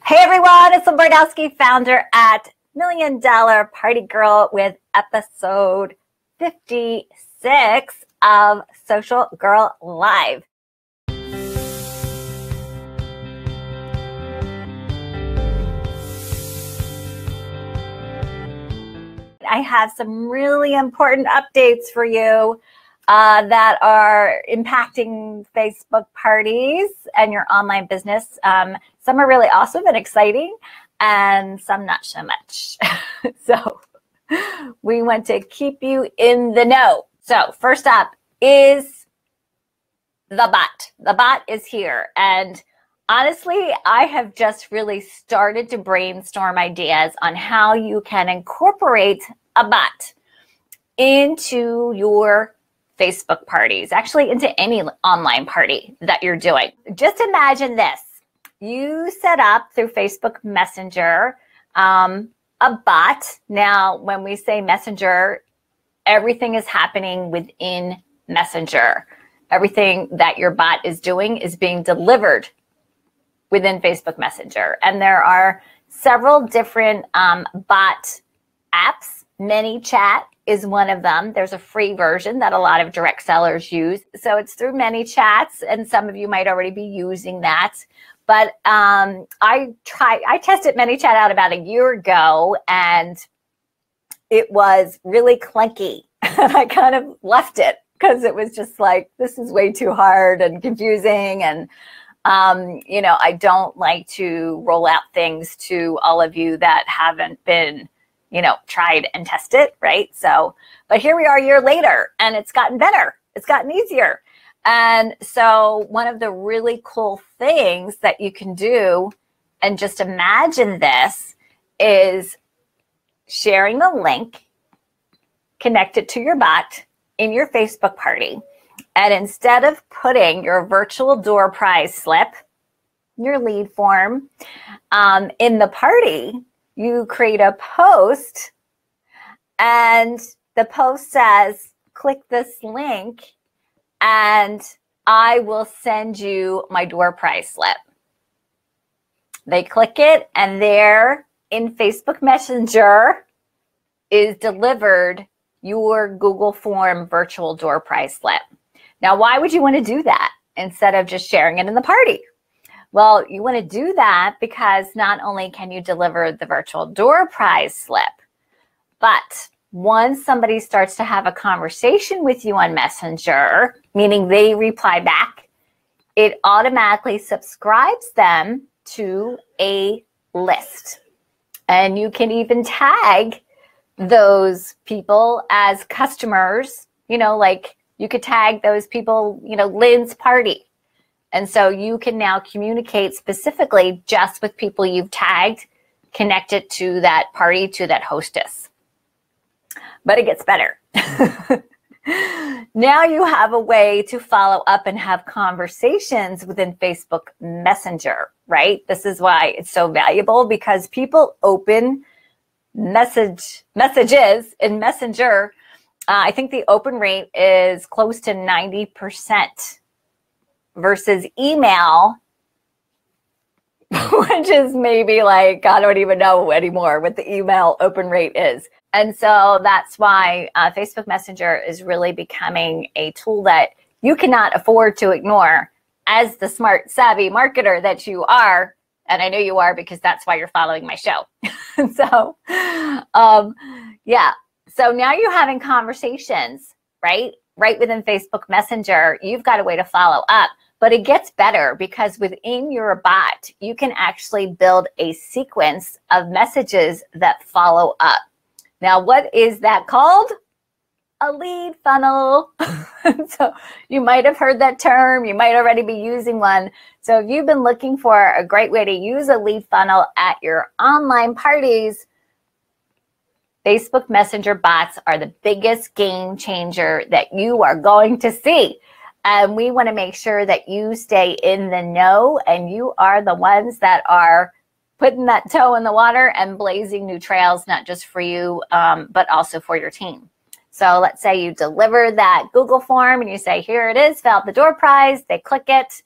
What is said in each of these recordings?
Hey everyone, it's Lynn Bardowski, founder at $1 Million Party Girl with episode 56 of Social Girl Live. I have some really important updates for you that are impacting Facebook parties and your online business. Some are really awesome and exciting, and some not so much. So we want to keep you in the know. So first up is the bot. The bot is here. And honestly, I have just really started to brainstorm ideas on how you can incorporate a bot into your Facebook parties, actually into any online party that you're doing. Just imagine this. You set up through Facebook Messenger a bot. Now, when we say Messenger, everything is happening within Messenger. Everything that your bot is doing is being delivered within Facebook Messenger. And there are several different bot apps. ManyChat is one of them. There's a free version that a lot of direct sellers use. So it's through ManyChats, and some of you might already be using that. But I tested ManyChat out about a year ago, and it was really clunky. And I kind of left it because it was just like, this is way too hard and confusing. And you know, I don't like to roll out things to all of you that haven't been, you know, tried and tested, right? So, but here we are a year later, and it's gotten better. It's gotten easier. And so one of the really cool things that you can do, and just imagine this, is sharing the link, connect it to your bot in your Facebook party. And instead of putting your virtual door prize slip, your lead form, in the party, you create a post, and the post says, click this link and I will send you my door prize slip. They click it, and there in Facebook Messenger is delivered your Google Form virtual door prize slip. Now, why would you want to do that instead of just sharing it in the party? Well, you want to do that because not only can you deliver the virtual door prize slip, but once somebody starts to have a conversation with you on Messenger, meaning they reply back, it automatically subscribes them to a list. And you can even tag those people as customers, you know, like you could tag those people, you know, Lynn's party. And so you can now communicate specifically just with people you've tagged, connected to that party, to that hostess. But it gets better. Now you have a way to follow up and have conversations within Facebook Messenger, right? This is why it's so valuable, because people open messages in Messenger. I think the open rate is close to 90%. Versus email, which is maybe like, I don't even know anymore what the email open rate is. And so that's why Facebook Messenger is really becoming a tool that you cannot afford to ignore as the smart, savvy marketer that you are. And I know you are, because that's why you're following my show. So, yeah. So now you're having conversations, right? Right within Facebook Messenger. You've got a way to follow up. But it gets better, because within your bot, you can actually build a sequence of messages that follow up. Now, what is that called? A lead funnel. So you might have heard that term. You might already be using one. So if you've been looking for a great way to use a lead funnel at your online parties, Facebook Messenger bots are the biggest game changer that you are going to see. And we want to make sure that you stay in the know, and you are the ones that are putting that toe in the water and blazing new trails, not just for you, but also for your team. So let's say you deliver that Google form and you say, here it is, fill out the door prize. They click it.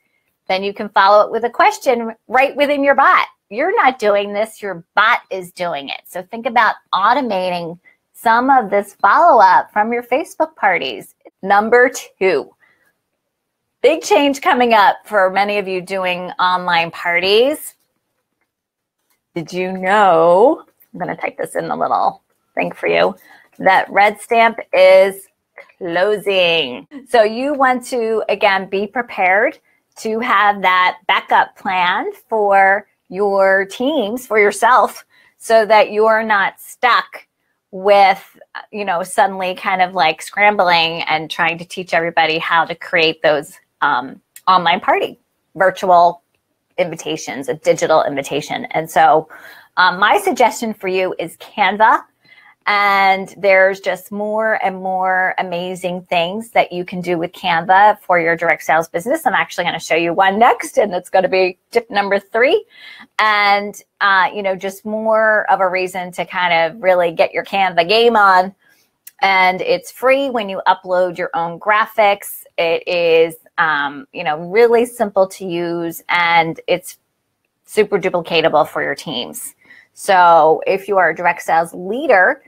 Then you can follow it with a question right within your bot. you're not doing this, your bot is doing it. So think about automating some of this follow-up from your Facebook parties. Number 2, big change coming up for many of you doing online parties. Did you know, I'm going to type this in the little thing for you, that Red Stamp is closing. So you want to, again, be prepared to have that backup plan for your teams, for yourself, so that you're not stuck with, you know, suddenly kind of like scrambling and trying to teach everybody how to create those online party virtual invitations, a digital invitation. And so my suggestion for you is Canva. And there's just more and more amazing things that you can do with Canva for your direct sales business. I'm actually going to show you one next, and it's going to be tip number 3. And, you know, just more of a reason to kind of really get your Canva game on. And it's free when you upload your own graphics. It is, you know, really simple to use, and it's super duplicatable for your teams. So if you are a direct sales leader,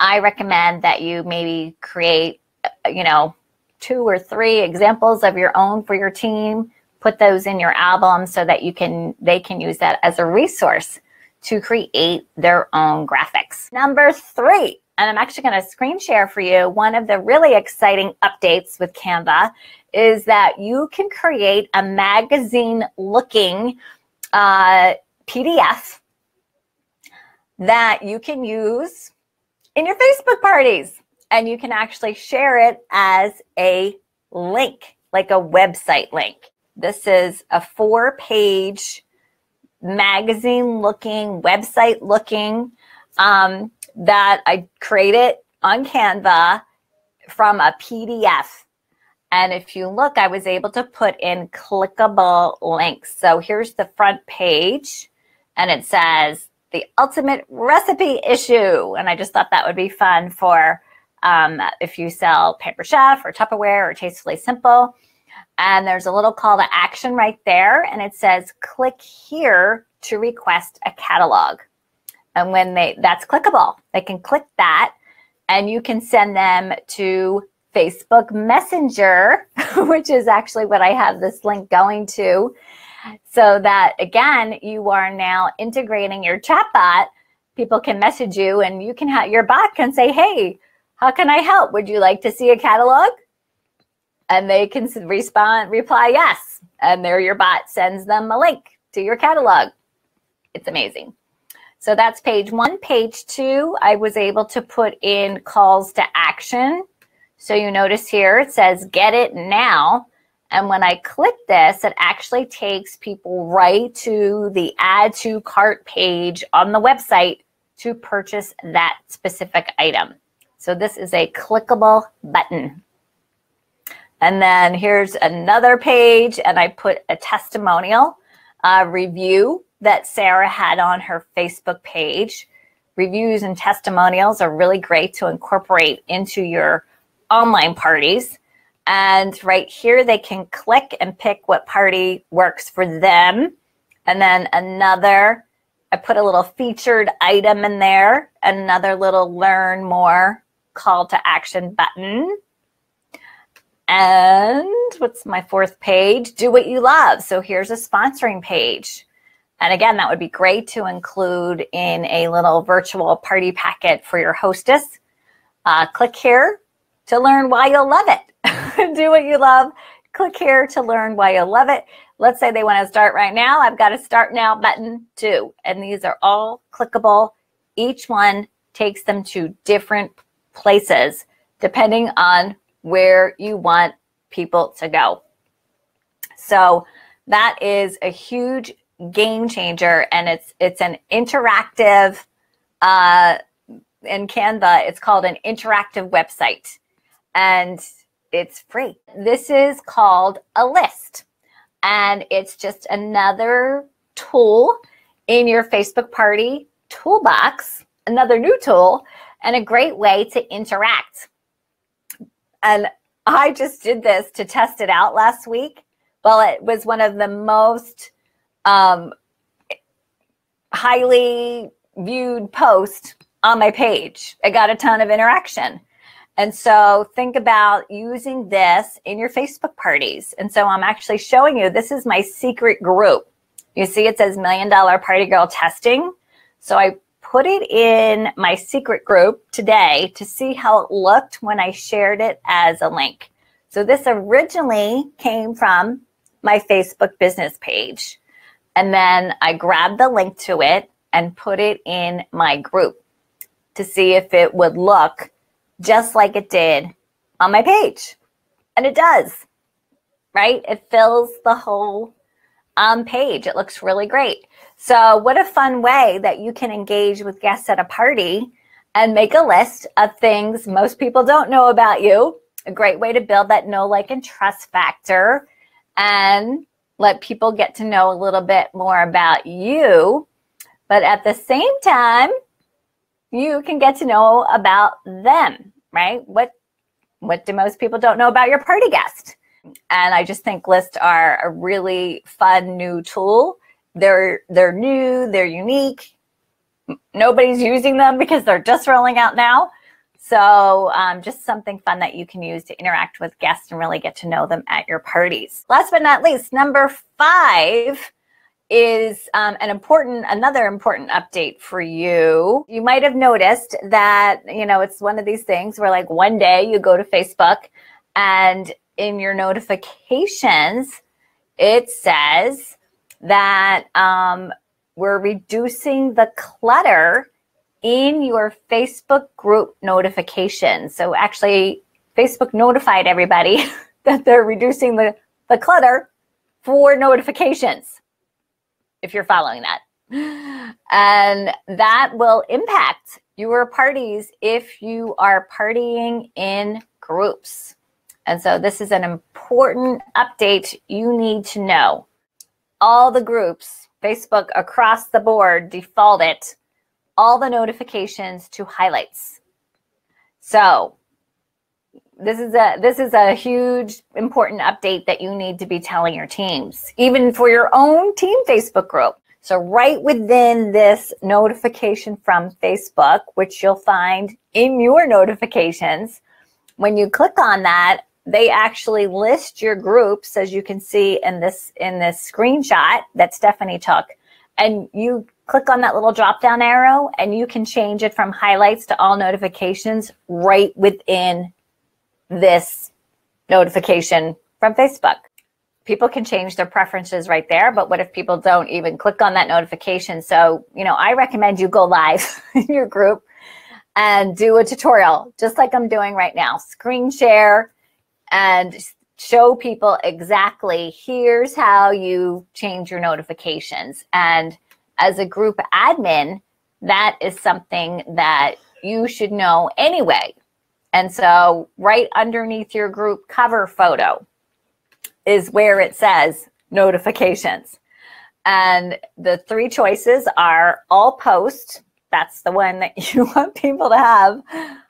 I recommend that you maybe create, you know, 2 or 3 examples of your own for your team, put those in your album so that they can use that as a resource to create their own graphics. Number 3, and I'm actually going to screen share for you, one of the really exciting updates with Canva is that you can create a magazine looking PDF that you can use in your Facebook parties, and you can actually share it as a link, like a website link. This is a 4-page magazine looking, website looking that I created on Canva from a PDF. And if you look, I was able to put in clickable links. So here's the front page, and it says the ultimate recipe issue. And I just thought that would be fun for if you sell Pampered Chef or Tupperware or Tastefully Simple. And there's a little call to action right there. And it says, click here to request a catalog. And when that's clickable, they can click that, and you can send them to Facebook Messenger, which is actually what I have this link going to. So that, again, you are now integrating your chatbot. People can message you, and you can have your bot can say, hey, how can I help? Would you like to see a catalog? And they can reply yes. And there your bot sends them a link to your catalog. It's amazing. So that's page 1. Page 2, I was able to put in calls to action. So you notice here it says get it now. And when I click this, it actually takes people right to the add to cart page on the website to purchase that specific item. So this is a clickable button. And then here's another page, and I put a testimonial review that Sarah had on her Facebook page. Reviews and testimonials are really great to incorporate into your online parties. And right here, they can click and pick what party works for them. And then another, I put a little featured item in there, another little learn more call to action button. And what's my 4th page? Do what you love. So here's a sponsoring page. And again, that would be great to include in a little virtual party packet for your hostess. Click here to learn why you'll love it. Do what you love. Click here to learn why you'll love it. Let's say they want to start right now. I've got a start now button too. And these are all clickable. Each one takes them to different places depending on where you want people to go. So that is a huge game changer, and it's an interactive, in Canva, it's called an interactive website, and it's free. This is called a list, and it's just another tool in your Facebook party toolbox, another new tool, and a great way to interact. And I just did this to test it out last week. Well, it was one of the most highly viewed post on my page. I got a ton of interaction. And so think about using this in your Facebook parties. And so I'm actually showing you, this is my secret group. You see it says $1 Million Party Girl Testing. So I put it in my secret group today to see how it looked when I shared it as a link. So this originally came from my Facebook business page. And then I grabbed the link to it and put it in my group to see if it would look just like it did on my page. And it does, right? It fills the whole page. It looks really great. So what a fun way that you can engage with guests at a party and make a list of things most people don't know about you. A great way to build that know, like, and trust factor and let people get to know a little bit more about you. But at the same time, you can get to know about them, right? What do most people don't know about your party guest? And I just think lists are a really fun new tool. They're new, they're unique. Nobody's using them because they're just rolling out now. So just something fun that you can use to interact with guests and really get to know them at your parties. Last but not least, number 5 is another important update for you. You might have noticed that, it's one of these things where, like, one day you go to Facebook and in your notifications, it says that we're reducing the clutter in your Facebook group notifications. So actually, Facebook notified everybody that they're reducing the clutter for notifications, if you're following that. And that will impact your parties if you are partying in groups. And so this is an important update you need to know. All the groups, Facebook across the board, defaulted all the notifications to highlights. So this is a huge, important update that you need to be telling your teams, even for your own team Facebook group. So right within this notification from Facebook, which you'll find in your notifications, when you click on that, they actually list your groups, as you can see in this screenshot that Stephanie took. And you click on that little drop-down arrow, and you can change it from highlights to all notifications right within this notification from Facebook. People can change their preferences right there, but what if people don't even click on that notification? So, I recommend you go live in your group and do a tutorial, just like I'm doing right now. Screen share and show people exactly, here's how you change your notifications. And as a group admin, that is something that you should know anyway. And so right underneath your group cover photo is where it says notifications. And the 3 choices are all post, that's the one that you want people to have,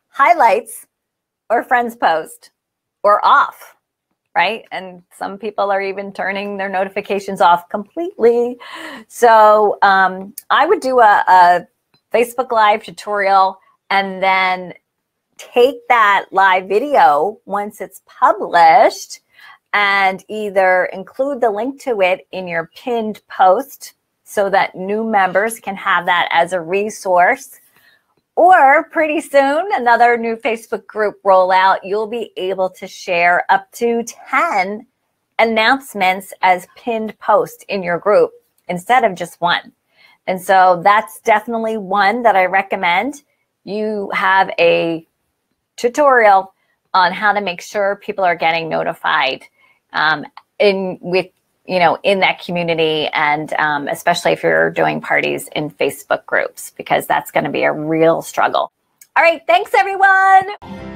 highlights, or friends post, or off, right? And some people are even turning their notifications off completely. So I would do a Facebook Live tutorial and then take that live video once it's published and either include the link to it in your pinned post so that new members can have that as a resource. Or pretty soon, another new Facebook group rollout, you'll be able to share up to 10 announcements as pinned posts in your group instead of just 1. And so that's definitely one that I recommend. You have a tutorial on how to make sure people are getting notified in that community, and especially if you're doing parties in Facebook groups, because that's going to be a real struggle. All right, thanks everyone.